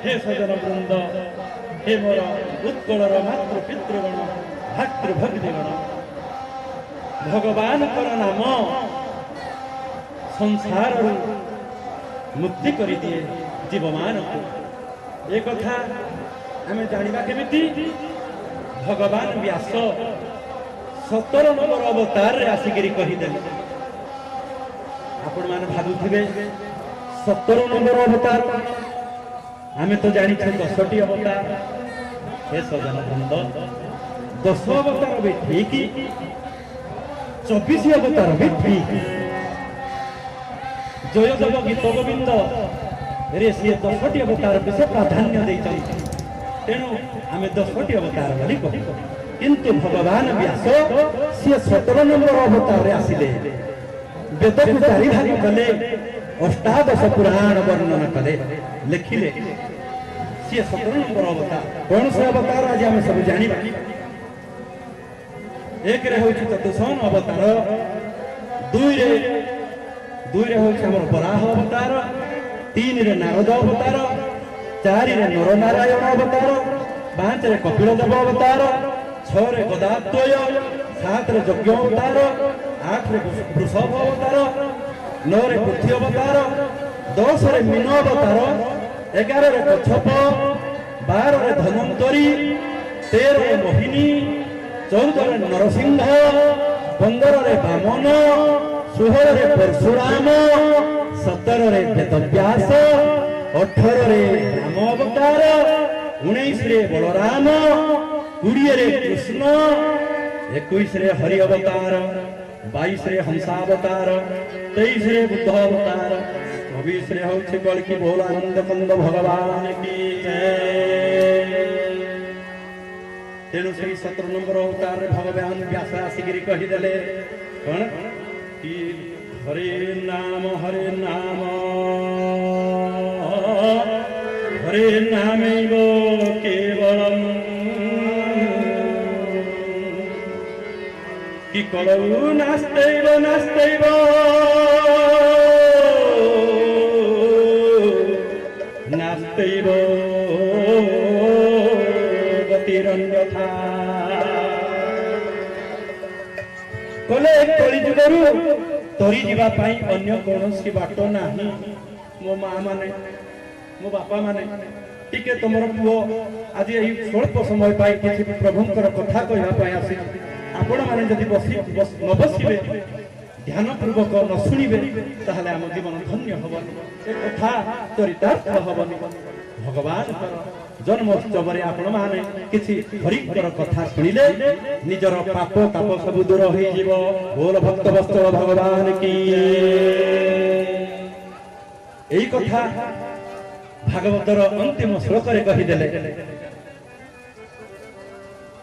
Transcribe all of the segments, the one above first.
हे सजन वृंद हे मोर उत्कलर मातृ पितृगण भातृभक्तिगण भगवान नाम संसार मुक्ति कर दिए जीव मान को। एक कथा आम जाना केमिति भगवान व्यास 17 नंबर अवतार आसिक कहीदेले। आपण मैंने भावुवे 17 नंबर अवतार आम तो जानी 10टी अवतार। हे सजन बंद 10 अवतार भी ठीक 24 अवतार भी ठीक। जयदेव गीत गोविंद रे सी 10टी अवतार को से प्राधान्य देते तेणु आम 10टी अवतार बोली कहू। किंतु भगवान व्यास सी 17 नंबर अवतार आसिले वेद को 4 भाग कले 18 पुराण वर्णन कले लिखिले सी 17 नंबर अवतार। कौन से अवतार आज आम सब जानिबा। एक रे होछि चतुर्षण अवतार, दुई रे होछि हमर बराह अवतार, 3 रे नारद अवतार, 4 रे नर नारायण अवतार, 5 रे कपिल देव अवतार, 6 रे गदात्वय, 7 रे यज्ञ अवतार, 8 रे वृषभ अवतार, 9 रे पृथ्वी अवतार, 10 रे मीन अवतार, 11 रे कच्छप, 12 रे धन्वंतरी, 13 रे मोहिनी, 14 रे नरसिंह, 15 रे वामन, 16 रे परशुराम, 17 रे वेदव्यास, 18 रे राम अवतार, 19 रे बलराम, 20 रे कृष्ण, 21 रे हरि अवतार, 22 रे हंसावतार, 23 रे बुद्ध अवतार, 24 रे होछि कल्कि बोलानंद कंद भगवान की जय। तेणु से 17 नंबर अवतार भगवान व्यास आसिक कहीदेले कौन कि हरे नाम हरे नामैव केवलम कि कलौ नास्त्यैव गतिरन्यथा। कले कली जुगरु तरी जीवा पाई अन्य कोनोसी बाट नाही। मो माँ माने मो बापा माने टिके तुमर पुओ आज यही स्वल्प समय पाई किसी प्रभुंकर कथा कहवा पाई आसी आपण माने जदि न बसिबे ध्यान पूर्वक न शुणिबे ताहले आम जीवन धन्य हबनी, ए कथा चरितार्थ हबनी। भगवान जन्मोत्सव आपण माने किसी हरिकर कथा शुणिले निजर पाप ताप सब दूर हो जीव। बोल भक्त वत्सल भगवान की। एई कथा भागवतर अंतिम श्लोक रे कहिदेले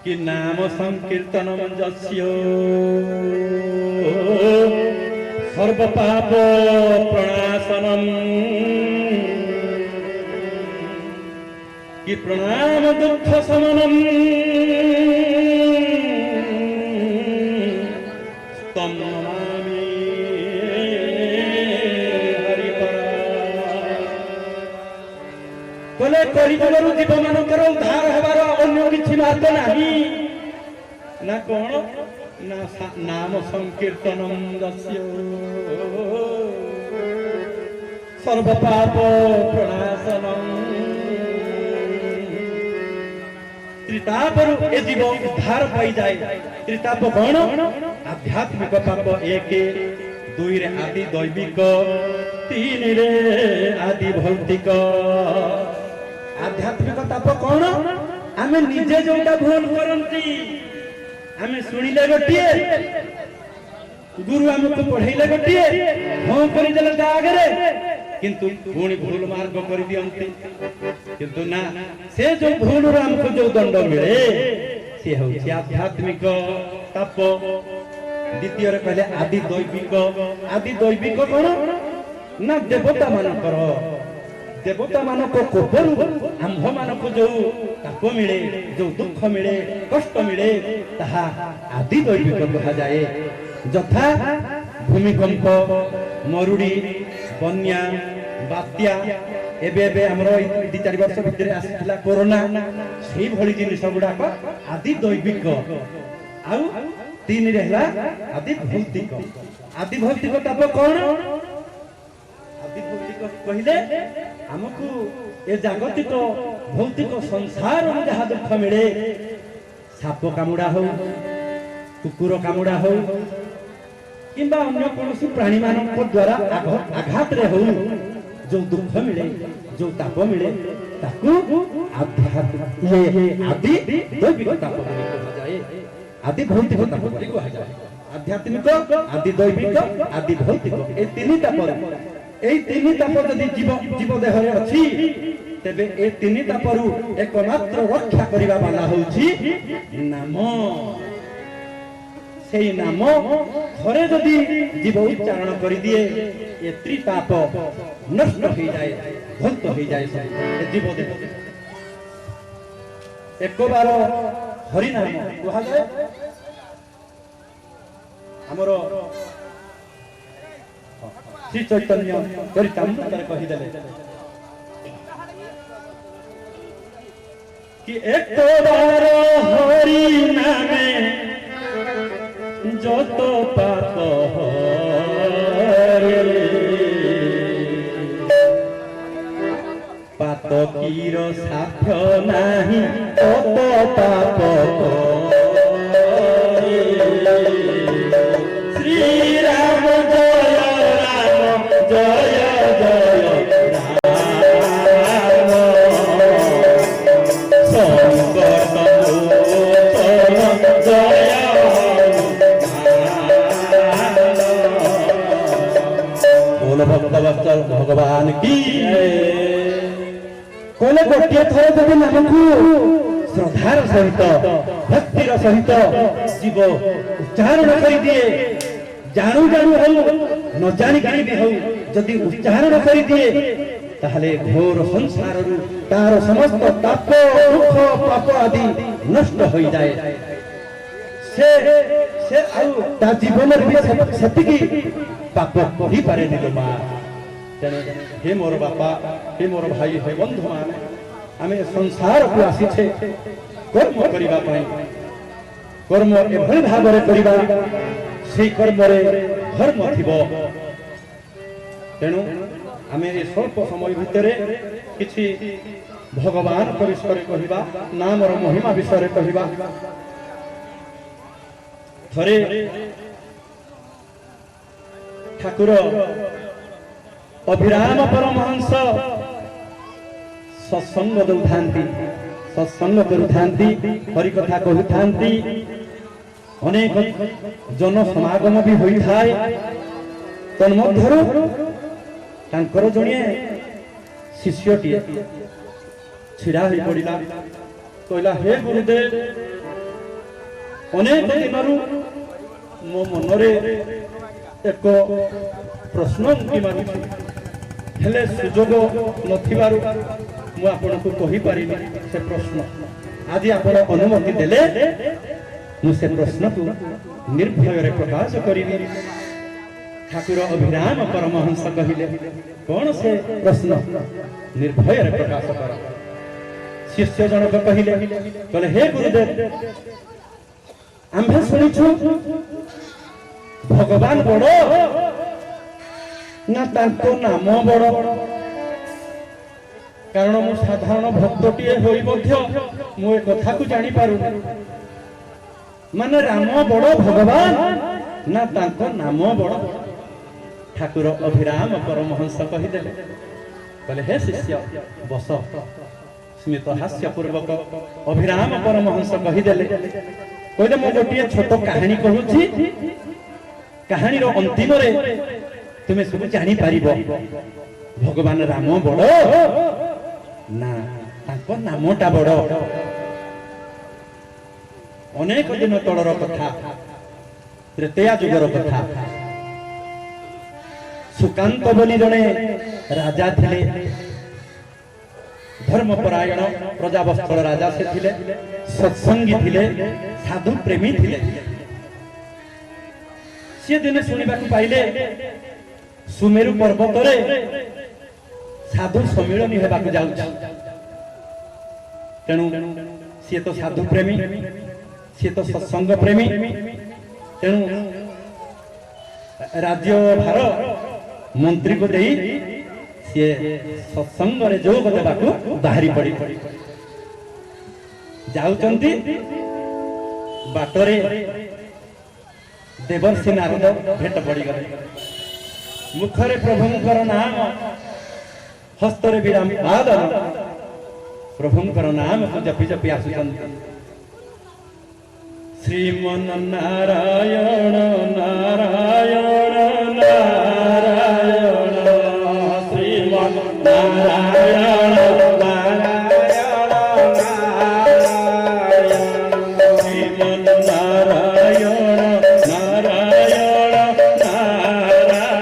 कि नाम संकीर्तनम जस्य सर्व पाप प्रणाशनम कि प्रणाम दुख शमनम स्तम नमामि हरिपरा। कले कलिजुगरु जीव मानकर उद्धार हेबार अन्य किछि मार्ग नाही ना कोन ना नाम संकीर्तनम दस्य सर्व पाप प्रणाशनम। त्रितापरु ए जीव उद्धार पाई जाए। त्रिताप कौन? आध्यात्मिक पाप 1, 2 रे आदि दैविक, 3 रे आदि भौतिक। आध्यात्मिक ताप कौन? आमे निजे जोटा भूल करंती आमे सुनिले गोटिए, गुरु हमको पढ़ाइले गोटिए, हाँ करदेले ता आगे किंतु पुणी भूल मार्ग कर दियंती। किंतु ना से जो भूल हमको जो दंड मिले से होछि आध्यात्मिक ताप। द्वितीय रे कहले आदि दैविक। आदि दैविक कौन? ना देवता मानकर देवता मानक कोपरु आंभ मानक जो ताप मिले, जो दुख मिले, कष्ट मिले ताहा आदि दैविक कहा जाए। यथा भूमिकंप, मरुड़ी, बन्या, बात्या एबे एबे हमरो 2-4 वर्ष भितर आसिला कोरोना सेही भली जिनिस गुडाक आदि दैविक आउ 3 रहला आदि भौतिक ताप कोन आदि भौतिक कहिले हमकु ए जागतिक भौतिक संसार में जहाँ दुख मिले साप कामुड़ा हो कुकुर कामुड़ा हो किंबा अन्य कौन प्राणी मान द्वारा आघात रे हो जो दुख मिले जो ताप मिले ताकू आदि दैविक ताप जाए आदि भौतिक ताप जाए आध्यात्मिक आदि दैविक आदि भौतिक ए तीन ताप এই তিনি তাপ যদি জীব দেহরে অছি তেবে এই তিনি তাপরু একমাত্র রক্ষা করিবা বালা হউছি নাম সেই নাম ঘরে যদি জীব উচ্চারণ করি দিয়ে এ ত্রিতাপ নষ্ট হয়ে যায় ধ্বংস হয়ে যায় জীব দেহ একবার হরি নাম কুহা যায় আমার श्री चैतन्य चरितामृत कहीदेले कि एक बार हरि नामे जत पाप हरे पातकीर साध्य नाही तत पाप श्री राम जय जय जय राम संकट मोचन जय बोल भक्तवत्सल भगवान की कोले गोटे थर जदि नामकु श्रद्धार सहित भक्तिर सहित जीव उच्चारण कर दिए जानू जानू हो न जानी भी हो जदि उच्चारण कर दिए ताहले घोर संसार तार समस्त ताप दुख पाप आदि नष्ट हो जाए से आउ ता जीवन भी सतिकी पाप कहि पारे नि मा हे मोर बापा हे मोर भाई हे बंधु मान आमे संसार को आसी छे कर्म करिबा पई कर्म एभली भाबरे करिबा से कर्म धर्म थिब तेणु आमे ए स्वल्प समय भितर किछि भगवान परिसर कहिबा नामर महिमा विषय कहिबा थरे ठाकुर अभिराम परमहंस सत्संग दउथांती सत्संग करुथांती हरि कथा कहुथांती अनेक जन समागम भी होई थाए तन्मध्यरु तांकर जणिए शिष्यटी छिड़ा होई पड़िला कहला हे गुरुदेव अनेक दिनरु मो मनरे एक प्रश्न उठी मारुछि हेले सुजोग नथिबारु मु आपनको कहि पारिनि से प्रश्न आज आपण अनुमति देले मु से प्रश्न को निर्भय रे प्रकाश करिबि ठाकुर अभिराम परमहंस कहिले कौन से प्रश्न निर्भय रे प्रकाश कर शिष्य जनक कहिले कहले हे गुरुदेव आम्भे सुनिछु भगवान बड़ ना तांको नाम बड़ कारण मु साधारण भक्तटीए होई मध्य मु ए कथा को जानि पारु माने राम बड़ भगवान ना तांको नाम बड़ ठाकुर अभिराम परमहंस कहिदेले कहले हे शिष्य बस स्मित हास्य पूर्वक अभिराम परमहंस कहिदेले कहले मु गोटिए छोट कहानी कहूची कहानी रो अंतिम रे तुमे सब जानि पारिबो भगवान राम बड़ ना तांको नामटा बड़ अनेक दिन तलर कथा त्रेतया जुगर कथा सुकांत बोली जने राजा थिले धर्मपरायण प्रजावत्सल राजा से थिले सत्संगी थिले साधु प्रेमी थिले सी दिने सुनिबा पाइले सुमेरु पर्वत रे साधु सम्मिलनी हेबाक जाउछि तेणु सी तो साधु प्रेमी सी तो सत्संग प्रेमी तेणु राज्य भार मंत्री को देई सी सत्संग रे जोग देबाकू बाहरी पड़ी जाउचंती बाटरे देवर्षि नारद भेट पड़ी गले मुखरे प्रभुंकर नाम हस्तरे विराम आदर प्रभुंकर नाम को जपी जपी आसुचंती श्रीमन नारायण नारायण नारायण श्रीमन नारायण नारायण नारायण श्रीमन नारायण नारायण नारायण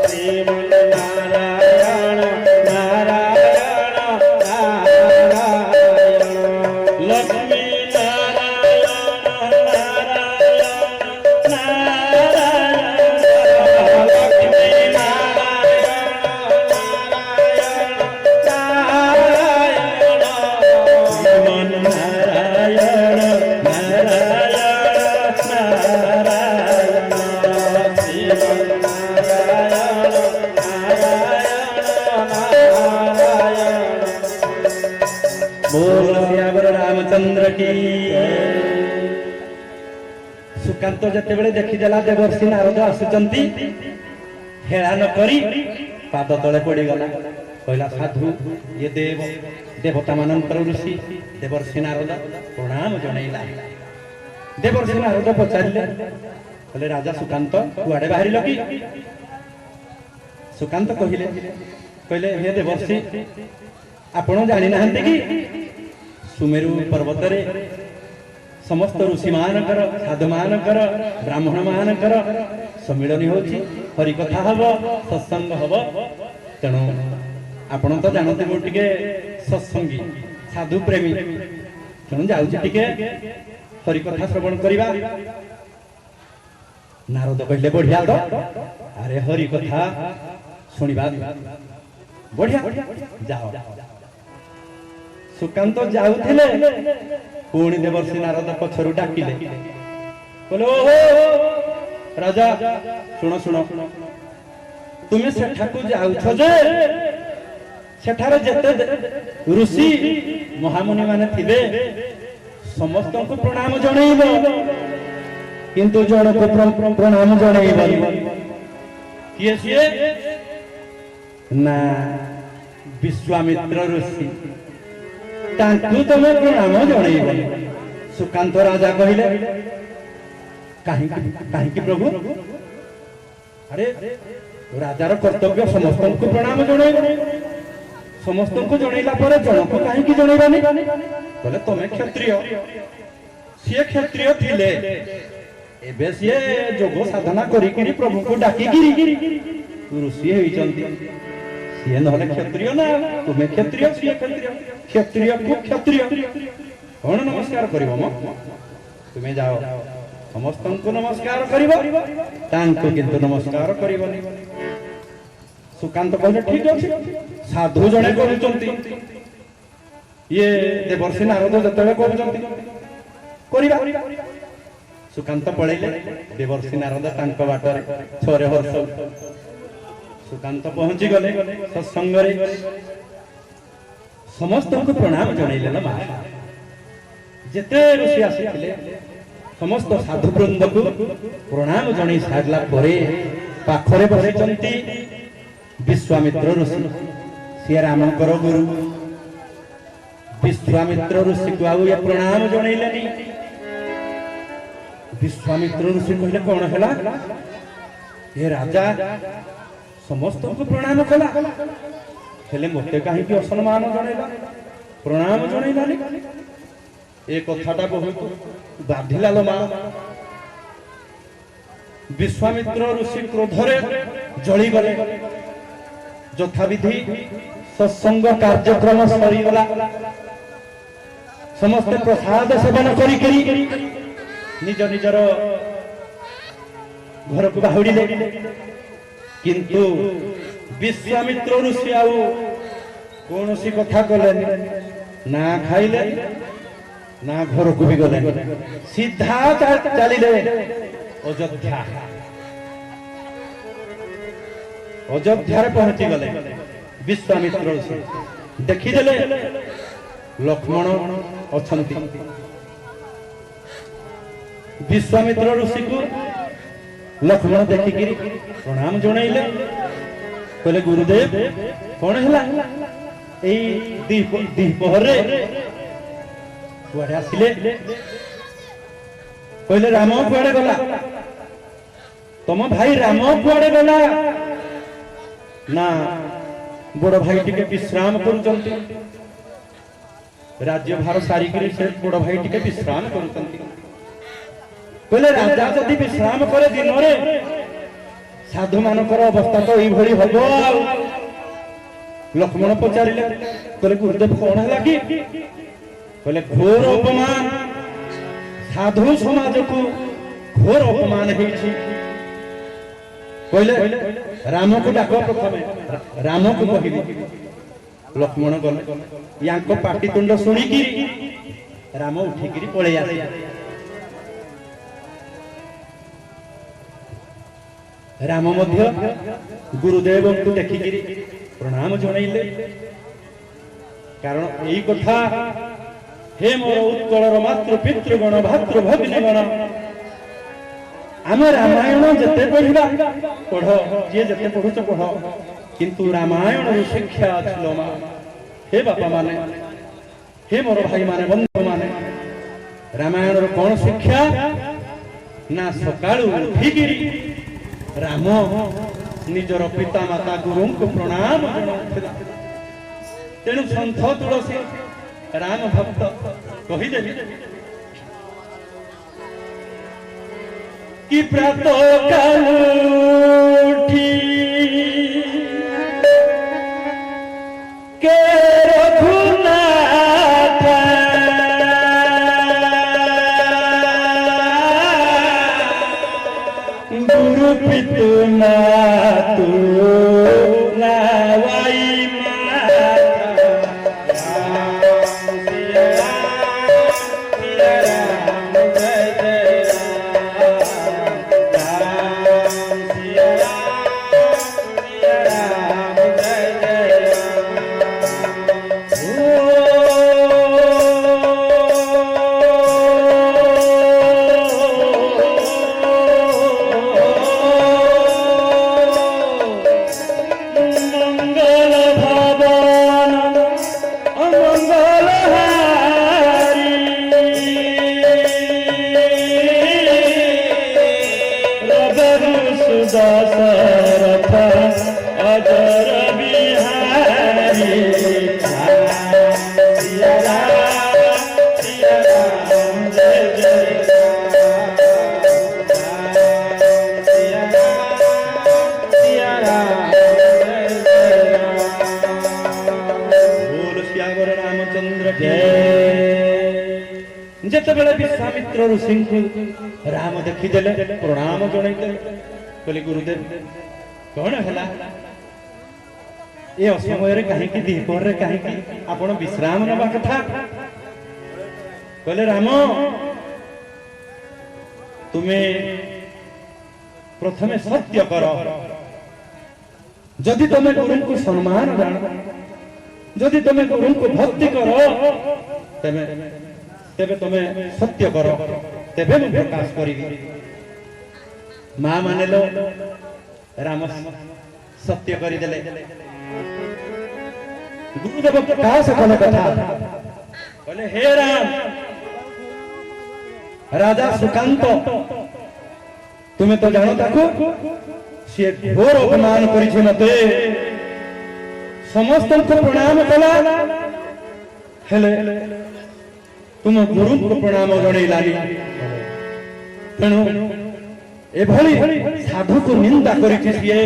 श्रीमन नारायण नारायण नारायण लक्ष्मी रामचंद्र की सुकांत जते बेले देखी देला देवर्षि नारद आसुचंती हेला न करी पाद तले पड़ी गला कहला साधु ये देव देवता मानंतर ऋषि देवर्षि नारद प्रणाम जणैला देवर्षि नारद पचारिले कहले राजा सुकांत कुआडे बाहरिल कि सुकांत कहिले कहले हे देवर्षि आपण जानि नाहंते कि सुमेरु पर्वत रे समस्त ऋषि मानकर साधु मानकर ब्राह्मण मानकर सम्मिलनी होची हरि कथा हबो सत्संग हबो तेणु आपण तो जानते मु टिके सत्संगी साधु प्रेमी तेणु जाउची टिके हरि कथा श्रवण करिबा नारद कहले बढ़िया तो अरे हरि कथा सुनिबा बढ़िया जाओ सुकांत जाउथिले पुणी देवर्षि नारद पछरु डाकिले कहले ओहो राजा सुनो सुनो तुमे सेठाकू जाउछ जे सेठारे जते ऋषि महामुनि माने थिबे समस्त को प्रणाम जणैबो किंतु जण को प्रणाम जणैबो किए सिए ना विश्वामित्र ऋषि तांकु तमे प्रणाम जणैबो सुकांत राजा कहिले काहे कि प्रभु अरे राजार कर्तव्य समस्त को प्रणाम जणैबो समस्त को जणैला पर जण को काहे कि जणैबानी बोले तमे क्षत्रिय सी क्षत्रिय थिले एबे सी जोग साधना करी करी प्रभु को डाकी गिरी ऋषि होइचंती सी नहले क्षत्रिय ना तुमे क्षत्रिय सी क्षत्रिय क्षत्रिय को क्षत्रिय कौन नमस्कार करिवो म तुमे जाओ समस्त को नमस्कार करिवो तांको किंतु नमस्कार करिवोनी सुकांत कहले ठीक अछि साधु जणे करूचंती ये देवर्षि नारद जतले करूचंती करिबा सुकांत पळैले देवर्षि नारद तांको बाटरे छोरे हर्ष सुकांत पहुंची गले सत्संग रे समस्त को प्रणाम जणैले न मा जेते ऋषि आसीथिले समस्त साधु वृंद को प्रणाम जणै सारला परे पाखरे बसिचंती विश्वामित्र ऋषि सिया रामकर गुरु विश्वामित्र ऋषि को आउ ये प्रणाम जणैलेनी विश्वामित्र ऋषि कहले कोन हला ये राजा समस्त को प्रणाम कला हेले मते काहे कि असम्मान जणैला प्रणाम जणैलानी ए कथाटा बहुत बाधिला लो मा विश्वामित्र ऋषि क्रोधरे जळी गले यथाविधि सत्संग कार्यक्रम सरी गला समस्त प्रसाद सेवन करी निज निजर घर को बाहुड़िले किंतु विश्वामित्र ऋषि आउ कौन सी कथा कले ना खाइले ना घर को भी गले सीधा चलिले अयोध्या अयोध्या पहुंची गले विश्वामित्र ऋषि देखीदेले लक्ष्मण अछंती विश्वामित्र ऋषि को लक्ष्मण देखिकी प्रणाम जणाइले कहले गुरुदेव कौन है दीपहर कुआडे आसिले कहले राम कुआडे गला तुम भाई राम कुआडे गला ना बड़ भाई टिके विश्राम करुचंती राज्य भार सारिकी से बड़ भाई टिके विश्राम करुचंती कहले राजा जदि विश्राम करे दिन रे साधु मानकर अवस्था तो यही हबो लक्ष्मण पचारिले कहले गुरुदेव कौन है कि कहले घोर अपमान साधु समाज को घोर अपमान हेछि कहले राम को डाक प्रथमे राम को कहले लक्ष्मण गले यांको पाटितुंड सुनिकी राम उठिकी पळे आसे राम मध्य गुरुदेव को देखिकी प्रणाम जणाइले कारण यही कथा हे मोर उत्कलर मातृ पितृगण भातृ भगिनीगण आम रामायण जेते पढ़ा पढ़ जे जेते पढ़ुच पढ़ किंतु रामायण शिक्षा अच्छी मा हे बापा माने हे मोर भाई माने बंधु माने रामायण कौन शिक्षा ना सकाळु उठिकी राम निजर पिता माता गुरु को प्रणाम जनाउथिला तेणु सन्थ तुलसी राम भक्त कहीदेवी कि प्रातः काल उठी के रघुनाथ गुरु पितु नातु नावाई विश्वामित्र ऋषि को राम देखीदेले प्रणाम जणाइले कहले गुरुदेव कौन है ये असमय कहीं दीपहर कहीं आपण विश्राम नवा कथा कहले राम तुम्हें प्रथमे सत्य कर जदि तुम्हें गुरु को सम्मान जान जदि तुम्हें गुरु को भक्ति कर तेबे तुम्हें सत्य कर तेबे मैं प्रकाश करी मां माने लो राम सत्य करी देले गुरुदेव प्रकाश कले कथा बोले हे राम राजा सुकांत तुम्हें तो जानो ताको से घोर अपमान करिছে मते समस्त को प्रणाम कला हेले तुम गुरु को प्रणाम जणैलानी तेणु एभली साधु को निंदा करिछि सिए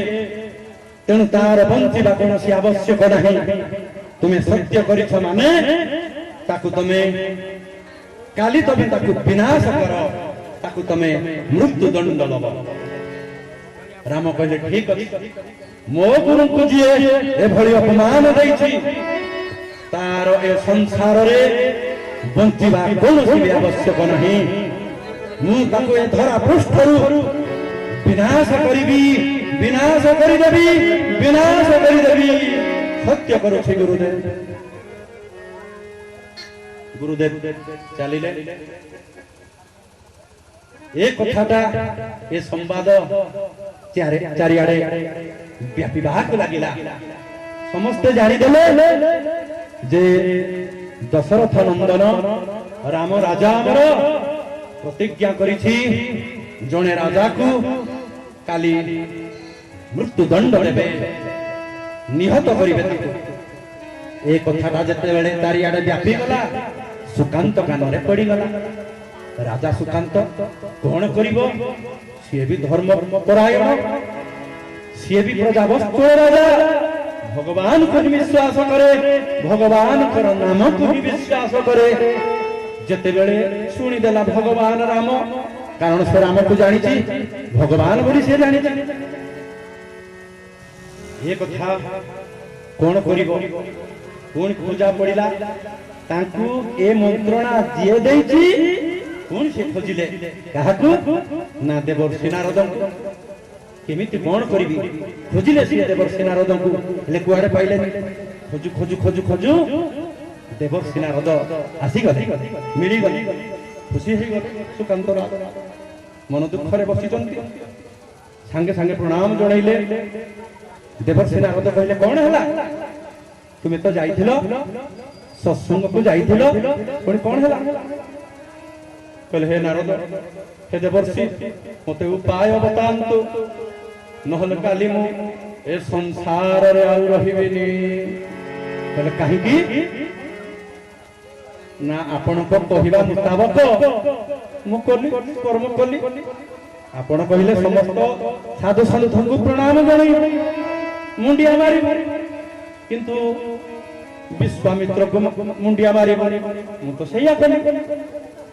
तेणु तार बंचिबा कोनसी आवश्यक नहीं तुम्हें सत्य करिछ माने ताकु तमे काली तमे ताकु विनाश कर ताकु तमे मृत्यु दंड दब राम कहले ठीक अछि मो गुरु को जिए एभଳି अपमान दैछि तार ए संसार रे बंचिबा कोनोसी भी आवश्यक नहीं मु ताको ए धरा पृष्ठरु विनाश करिबी विनाश करिदेबी विनाश करिदेबी सत्य करूछि गुरुदेव चलिले ए कथाटा ए संवाद चारिआडे व्यापीबाक लागिला समस्ते जानी देले जे दशरथ नंदन राम राजा हमर प्रतिज्ञा करिछि जणे राजा को काली मृत्युदंड देबे निहत करिबे ए कथाटा जते बेले चारिआडे व्यापी गला सुकांत कानरे पड़ी गला राजा सुकांत कौन करिबो सी भी धर्म परायण सी भी प्रजावस्तु राजा भगवान को विश्वास करे भगवान कर नाम को भी विश्वास करे जते बेले सुनी देला भगवान राम कारण से राम को जानी छी भगवान बोली से जानी छी ये कथा कौन करिबो कौन पूजा पड़िला तांकू ए मंत्रणा जिए देछि कौन से खोजिले काहाकू ना देवर्षि नारद केमिति कौन करिबी खोजिले से देवर्षि नारद को ले कुआडे पाइले खोजु खोजु खोजु खोजु देवर्षि नारद आसी गले मिली गले खुशी हे गले सुकांत मन दुख रे बसी चंती संगे संगे प्रणाम जणाइले देवर्षि नारद कहले कौन हला तुमे तो जाइथिलो सत्संग को जाइथिलो कोन कौन हला कहले हे नारद हे देवर्षि मते उपाय बतांतु नहले काली मु ए संसार रे आउ रहिबेनी कहले काहे की ना आपण को कहिबा मुताबिक मु कली कर्म कली आपण कहिले समस्त साधु संतଙ୍କୁ प्रणाम जणाई मुंडिया मारी किंतु विश्वामित्र को मुंडिया मारी मु तो सैया कली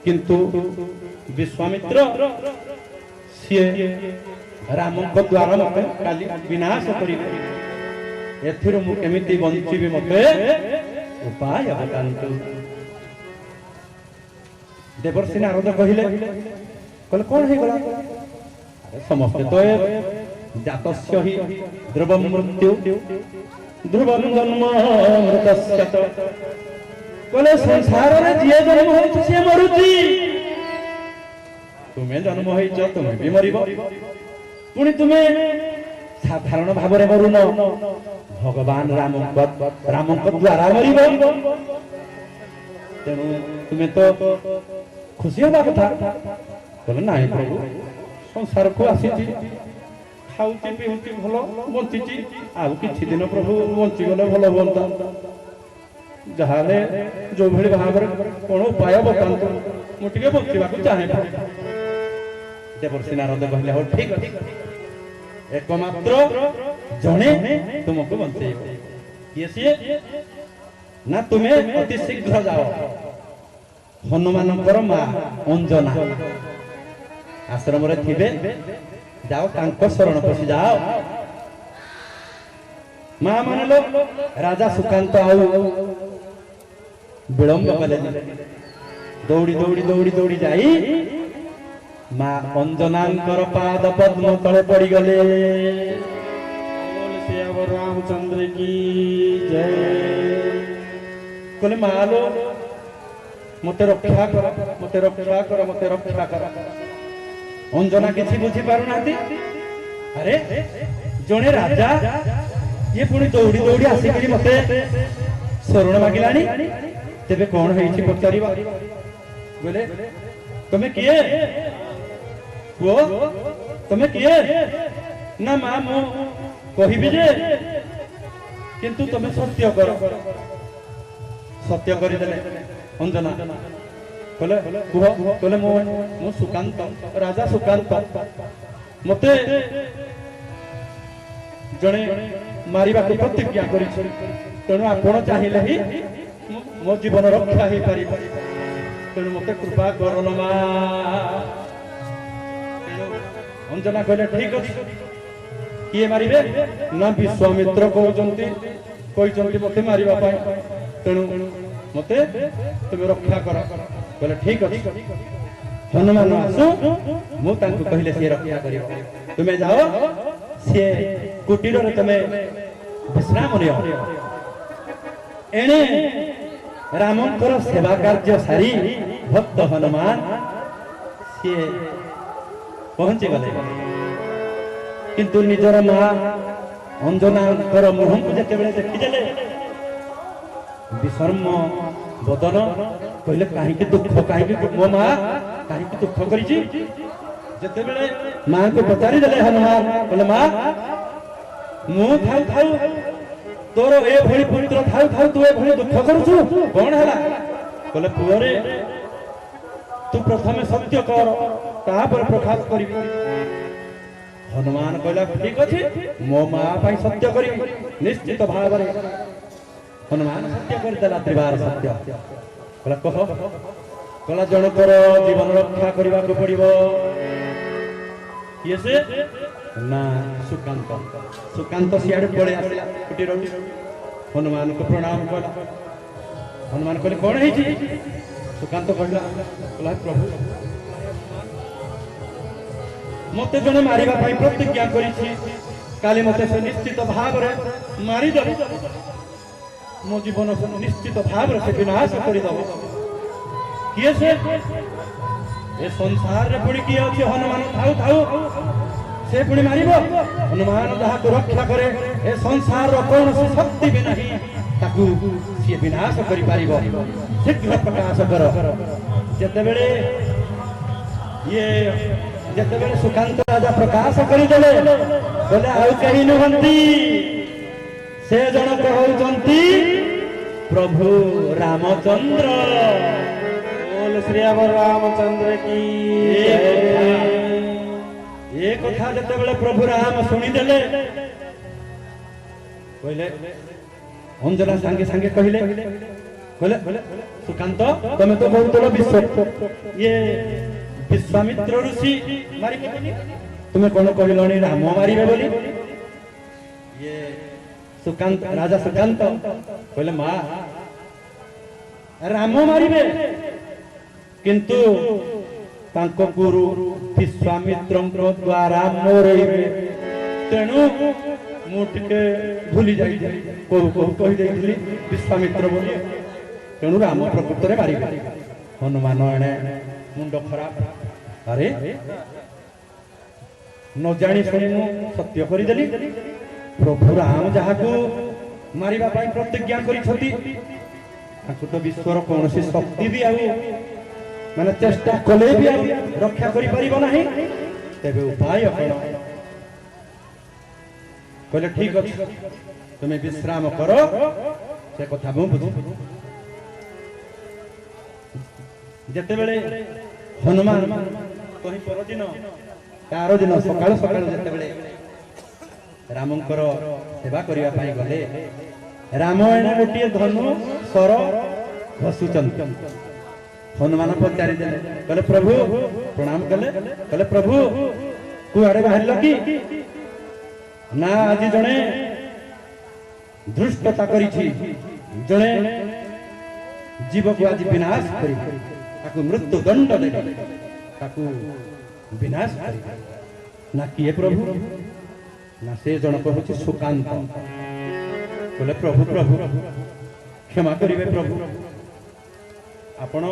किंतु विश्वामित्र सिए राम को द्वारा मते काली विनाश करिबे एथिरो मु केमिति बंचिबी मते उपाय बतांतु देवर्षि नारद कहिले कहले कोन हे गला समस्त तो जातस्य हि ध्रुवं मृत्यु ध्रुवं जन्म मृतस्य कहले संसार रे जे जन्म होइछ से मरुची तुमे जन्म होइछ तुमे भी मरिबो पुनी तुमे साधारण भाव रे मरुन भगवान राम को द्वारा मरिबो तेनु तुमे तो खुशी होबा कथा कहले नाही प्रभु संसार को आसीची खाउची पिउची भलो बंचिची आउ किछि दिन प्रभु बंची गले भलो बनता जहाले जो भली भाव रे कोन उपाय बतांतु मु टिके बंचिबा को चाहे देवर्षि नारद कहले हो ठीक अछि एकमात्र जणे तुमको बंचेइबो किए सिए ना तुमे अति शीघ्र जाओ हनुमानकर मां अंजना आश्रम रे थिबे जाओ तांको शरण पसी जाओ मां मानलो राजा सुकांत आउ विलंब कले दौड़ी दौड़ी दौड़ी दौड़ी जाई मां अंजनांकर पाद पद्म तले पड़ी गले बोल से अब रामचंद्र की जय कहले मालो मते रक्षा कर मते रक्षा कर मते रक्षा कर अंजना किछि बुझी पारु नाती अरे जणे राजा ये पुणी दौड़ी दौड़ी आसिकरी मते शरण मागिलानी तेबे कोन हेछि पचारिबा बोले तमे किए वो तमे किए ना मां मु कहिबी जे किंतु तमे सत्य कर सत्य करि देले अंजना कहले कुह कहले मो सुकांत राजा सुकांत मते जणे मारिबा को प्रतिज्ञा करि तेणु आपण चाहिले ही मो जीवन रक्षा हे पारि तेणु मते कृपा करन मा अंजना कहले ठीक अछि किए मारिबे ना विश्वामित्र कहते मते मारिबा पाई तेणु मते तुम रक्षा कर बोले ठीक अछि हनुमान आसु मु तांको कहले से रक्षा करियो तुमे जाओ से कुटीर रे तुमे विश्राम लियो एने रामंकर सेवा कार्य सारी भक्त हनुमान से पहुंची गले किंतु निजर मां अंजना मुहं को जेतेबेले देखिदेले विषम बदन कहले कहीं दुख कहीं मो मां कहीं दुख करिछि जेतेबेले मां को पचारि देले हनुमान कहले मां मु थाउ थाउ तोर ए भली पुत्र थाउ थाउ तू ए भली दुख करूछु कोन हला कहले पुअरे तू प्रथमे सत्य कर तापर प्रकाश करिबि हनुमान कहला ठीक अछि मो मां पाई सत्य करी निश्चित भाव रे हनुमान सत्य कर देला त्रिवार सत्य कहला कह कहला जनकर जीवन रक्षा करबा को पड़िबो किए से ना सुकांत सियाड़ पड़े आसला कुटीर हनुमान को प्रणाम कला हनुमान कहले कोन है जी सुकांत कहला प्रभु मते जने मारिबा पाई प्रतिज्ञा करिछि काली मते से निश्चित भाव रे मारि दे मो जीवन से निश्चित भाव रे से विनाश करि दबो किए से ए संसार रे पड़ी किए अछि हनुमान थाउ थाउ से पुणी मारिबो हनुमान जहा को रक्षा करे ए संसार रो कोन से शक्ति भी नहीं ताकू से विनाश करि पारिबो शीघ्र प्रकाश कर जेतेबेले ये जेतेबेले सुकांत राजा प्रकाश करि देले बोले आउ कहि नहंती से जन कहउचंती प्रभु रामचंद्र बोल श्री रामचंद्र की ये कथा जेतेबेले प्रभु राम सुनि देले कहले अंजना संगे संगे कहले कहले सुकांत तमे तो बहुत विश्व ये विश्वामित्र ऋषि मारी तुम्हें कौन कहलनी राम मारिबे बोली ये सुकांत राजा सुकांत कहले मां राम मारिबे किंतु तांको गुरु विश्वामित्र द्वारा मोरइबे तेणु मु टिके भूली जाई कहि देइली विश्वामित्र बोली तेणु राम प्रकृत रे मारिबे हनुमान एणे मुंड खराब अरे न जानी सुनी सत्य करदेली प्रभु राम जहाँ को मारिबा पाई प्रतिज्ञा करिसथि ताकु तो विश्वर कौन सी शक्ति भी आउ माने चेष्टा कले भी आउ रक्षा करि परिबो नाही तेबे उपाय कौन कहले ठीक अछि तुमे विश्राम करो से कथा मु बुझु जेतेबेले हनुमान कहीं परदिन तार दिन सकाळ सकाळ जेतेबेले रामंकर सेवा करिया पाई गले रामायण गोटे धनु सर घसुचंत हनुमान पचारि देले कहले प्रभु प्रणाम कले कहले प्रभु कुआडे बाहरल कि ना आज जणे धृष्टता करिछि जणे जीव को आज विनाश करि ताकू मृत्यु दंड दे ताकू विनाश करि ना किए प्रभु ना से जन कहछि सुकांत बोले प्रभु प्रभु क्षमा करिवे प्रभु आपण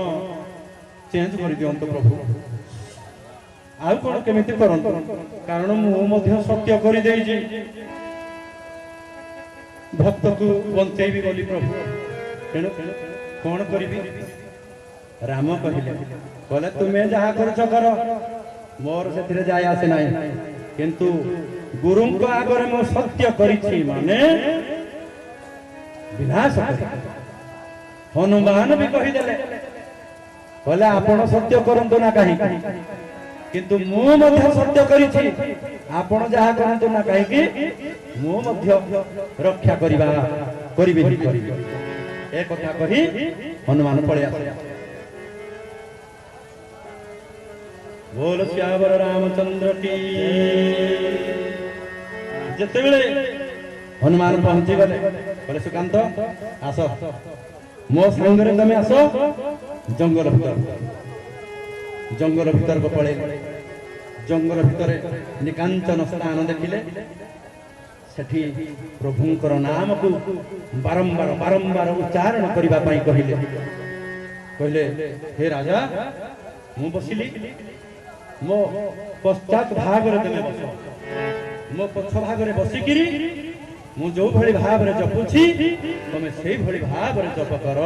चेंज कर दियंत प्रभु आउ कोन केमिति करंत कारण मु मध्य सत्य करि देइछि भक्त को बंचैबी बोली प्रभु तेणु कौन करिबी राम कहिले कहले तुमे जहा करछ कर मोर सेथिरे जाय आसे नाही किंतु गुरु को आगरे मो सत्य करिछि माने विनाश करि हनुमान भी कहि देले कहले आपण सत्य करंतो ना काहे किंतु मु मध्य सत्य करिछि आपण जहा करंतो ना काहे कि मु मध्य रक्षा करिबा करिबे ही करिबे ए कथा कहि हनुमान पळे आसे बोल श्यावर रामचंद्र की ଯେତେବେଳେ ହନୁମାନ ପହଞ୍ଚି ଗଲେ କହିଲେ ସୁକାନ୍ତ ଆସ ମୋ ସାଙ୍ଗରେ ତମେ ଆସ ଜଙ୍ଗଲ ଭିତରକୁ ପଳେଇଲେ। ଜଙ୍ଗଲ ଭିତରେ ନିକାଞ୍ଚନ ସ୍ଥାନ ଦେଖିଲେ। ସେଠି ପ୍ରଭୁଙ୍କର ନାମକୁ ବାରମ୍ବାର ଉଚ୍ଚାରଣ କରିବା ପାଇଁ କହିଲେ। ହେ ରାଜା ମୁଁ ବସିଲି, ମୋ ପଶ୍ଚାତ ଭାଗରେ ତମେ ବସ, ମୋ ପଛ ଭାଗରେ ବସିକିରି ମୁଁ ଯୋଉ ଭଳି ଭାବରେ ଜପୁଛି ତମେ ସେଇଭଳି ଭାବରେ ଜପ କର।